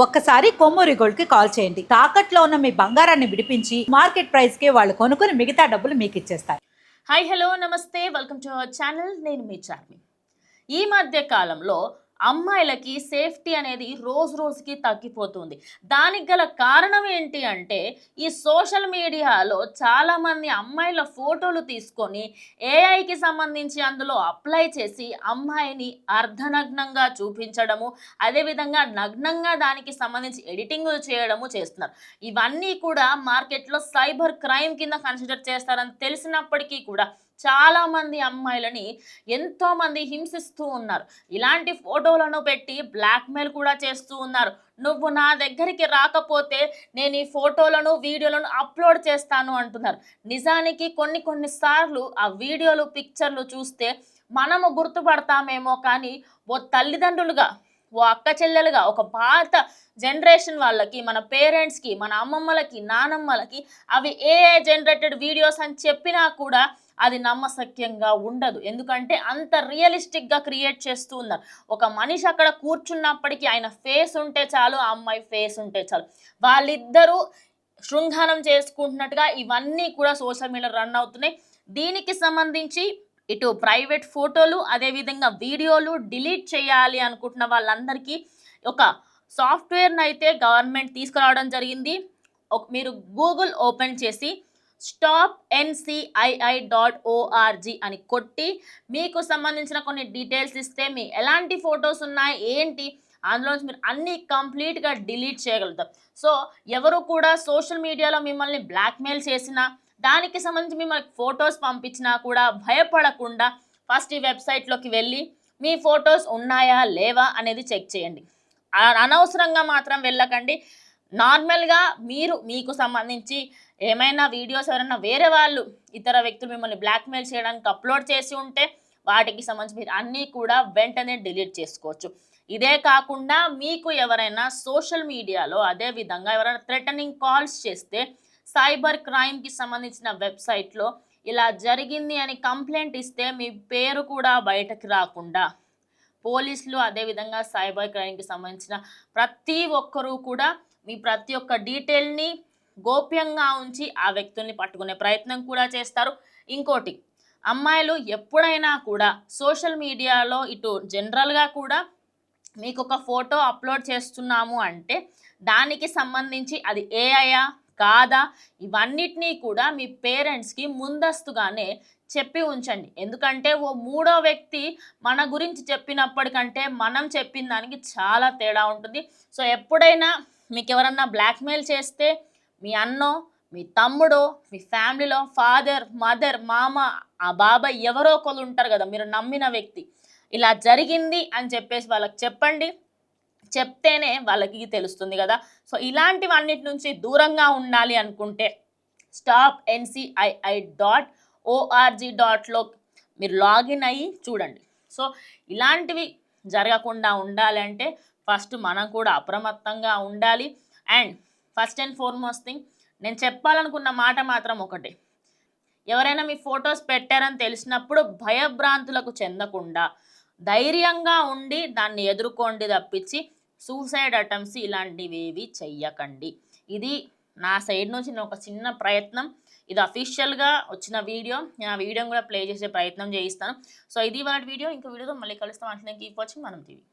ఒక్కసారి కొమ్మూరి గోల్డ్ కి కాల్ చేయండి. తాకట్లో ఉన్న మీ బంగారాన్ని విడిపించి మార్కెట్ ప్రైస్ కి వాళ్ళు కొనుక్కుని మిగతా డబ్బులు మీకు ఇచ్చేస్తారు. హాయ్ హలో నమస్తే, వెల్కమ్ టు అవర్ ఛానల్. నేను మీ చార్మి. ఈ మధ్య కాలంలో అమ్మాయిలకి సేఫ్టీ అనేది రోజు రోజుకి తగ్గిపోతుంది. దానికి గల కారణం ఏంటి అంటే ఈ సోషల్ మీడియాలో చాలామంది అమ్మాయిల ఫోటోలు తీసుకొని ఏఐకి సంబంధించి అందులో అప్లై చేసి అమ్మాయిని అర్ధనగ్నంగా చూపించడము, అదేవిధంగా నగ్నంగా దానికి సంబంధించి ఎడిటింగ్ చేయడము చేస్తున్నారు. ఇవన్నీ కూడా మార్కెట్లో సైబర్ క్రైమ్ కింద కన్సిడర్ చేస్తారని తెలిసినప్పటికీ కూడా చాలామంది అమ్మాయిలని ఎంతోమంది హింసిస్తూ ఉన్నారు. ఇలాంటి ఫోటోలను పెట్టి బ్లాక్మెయిల్ కూడా చేస్తూ ఉన్నారు. నువ్వు నా దగ్గరికి రాకపోతే నేను ఈ ఫోటోలను వీడియోలను అప్లోడ్ చేస్తాను అంటున్నారు. నిజానికి కొన్నిసార్లు ఆ వీడియోలు పిక్చర్లు చూస్తే మనము గుర్తుపడతామేమో, కానీ ఓ తల్లిదండ్రులుగా, ఓ అక్క చెల్లెలుగా, ఒక పాత జనరేషన్ వాళ్ళకి, మన పేరెంట్స్కి, మన అమ్మమ్మలకి, నానమ్మలకి అవి ఏఐ జనరేటెడ్ వీడియోస్ అని చెప్పినా కూడా అది నమ్మశక్యంగా ఉండదు. ఎందుకంటే అంత రియలిస్టిక్గా క్రియేట్ చేస్తూ ఉన్నారు. ఒక మనిషి అక్కడ కూర్చున్నప్పటికీ ఆయన ఫేస్ ఉంటే చాలు, ఆ అమ్మాయి ఫేస్ ఉంటే చాలు, వాళ్ళిద్దరూ శృంగారం చేసుకుంటున్నట్టుగా ఇవన్నీ కూడా సోషల్ మీడియా రన్ అవుతున్నాయి. దీనికి సంబంధించి ఇటు ప్రైవేట్ ఫోటోలు, అదేవిధంగా వీడియోలు డిలీట్ చేయాలి అనుకుంటున్న వాళ్ళందరికీ ఒక సాఫ్ట్వేర్ని అయితే గవర్నమెంట్ తీసుకురావడం జరిగింది. మీరు గూగుల్ ఓపెన్ చేసి stopncii.org అని కొట్టి మీకు సంబంధించిన కొన్ని డీటెయిల్స్ ఇస్తే మీ ఎలాంటి ఫొటోస్ ఉన్నాయి ఏంటి అందులోంచి మీరు అన్నీ కంప్లీట్గా డిలీట్ చేయగలుగుతారు. సో ఎవరు కూడా సోషల్ మీడియాలో మిమ్మల్ని బ్లాక్మెయిల్ చేసినా, దానికి సంబంధించి మిమ్మల్ని ఫొటోస్ పంపించినా కూడా భయపడకుండా ఫస్ట్ ఈ వెబ్సైట్లోకి వెళ్ళి మీ ఫొటోస్ ఉన్నాయా లేవా అనేది చెక్ చేయండి. అనవసరంగా మాత్రం వెళ్ళకండి. నార్మల్గా మీకు సంబంధించి ఏమైనా వీడియోస్ ఎవరైనా వేరే వాళ్ళు, ఇతర వ్యక్తులు మిమ్మల్ని బ్లాక్మెయిల్ చేయడానికి అప్లోడ్ చేసి ఉంటే వాటికి సంబంధించి మీరు అన్నీ కూడా వెంటనే డిలీట్ చేసుకోవచ్చు. ఇదే కాకుండా మీకు ఎవరైనా సోషల్ మీడియాలో అదేవిధంగా ఎవరైనా థ్రెటనింగ్ కాల్స్ చేస్తే సైబర్ క్రైమ్కి సంబంధించిన వెబ్సైట్లో ఇలా జరిగింది అని కంప్లైంట్ ఇస్తే మీ పేరు కూడా బయటకు రాకుండా పోలీసులు, అదేవిధంగా సైబర్ క్రైమ్కి సంబంధించిన ప్రతి ఒక్కరూ కూడా మీ ప్రతి ఒక్క డీటెయిల్ని గోప్యంగా ఉంచి ఆ వ్యక్తుల్ని పట్టుకునే ప్రయత్నం కూడా చేస్తారు. ఇంకోటి, అమ్మాయిలు ఎప్పుడైనా కూడా సోషల్ మీడియాలో ఇటు జనరల్గా కూడా మీకు ఒక ఫోటో అప్లోడ్ చేస్తున్నాము అంటే దానికి సంబంధించి అది ఏఐయా కాదా ఇవన్నిటినీ కూడా మీ పేరెంట్స్కి ముందస్తుగానే చెప్పి ఉంచండి. ఎందుకంటే ఓ మూడో వ్యక్తి మన గురించి చెప్పినప్పటికంటే మనం చెప్పిన దానికి చాలా తేడా ఉంటుంది. సో ఎప్పుడైనా మీకు ఎవరన్నా బ్లాక్మెయిల్ చేస్తే మీ అన్నో, మీ తమ్ముడో, మీ ఫ్యామిలీలో ఫాదర్, మదర్, మామ, ఆ బాబాయ్ ఎవరో ఒకరు ఉంటారు కదా, మీరు నమ్మిన వ్యక్తి, ఇలా జరిగింది అని చెప్పేసి వాళ్ళకి చెప్పండి. చెప్తేనే వాళ్ళకి తెలుస్తుంది కదా. సో ఇలాంటివన్నిటి నుంచి దూరంగా ఉండాలి అనుకుంటే stopncii.org.లో మీరు లాగిన్ అయ్యి చూడండి. సో ఇలాంటివి జరగకుండా ఉండాలంటే ఫస్ట్ మనం కూడా అప్రమత్తంగా ఉండాలి. And first and foremost thing, నేను చెప్పాలనుకున్న మాట మాత్రం ఒకటే, ఎవరైనా మీ ఫొటోస్ పెట్టారని తెలిసినప్పుడు భయభ్రాంతులకు చెందకుండా ధైర్యంగా ఉండి దాన్ని ఎదుర్కోండి తప్పించి సూసైడ్ అటెంప్ట్స్ ఇలాంటివి ఏవి చెయ్యకండి. ఇది నా సైడ్ నుంచి నేను ఒక చిన్న ప్రయత్నం. ఇది అఫీషియల్గా వచ్చిన వీడియో. నేను ఆ వీడియోని కూడా ప్లే చేసే ప్రయత్నం చేయిస్తాను. సో ఇది వాళ్ళ వీడియో. ఇంకో వీడియోతో మళ్ళీ కలుస్తాం. అంటే కీప్ వాచింగ్ మనం టీవీ.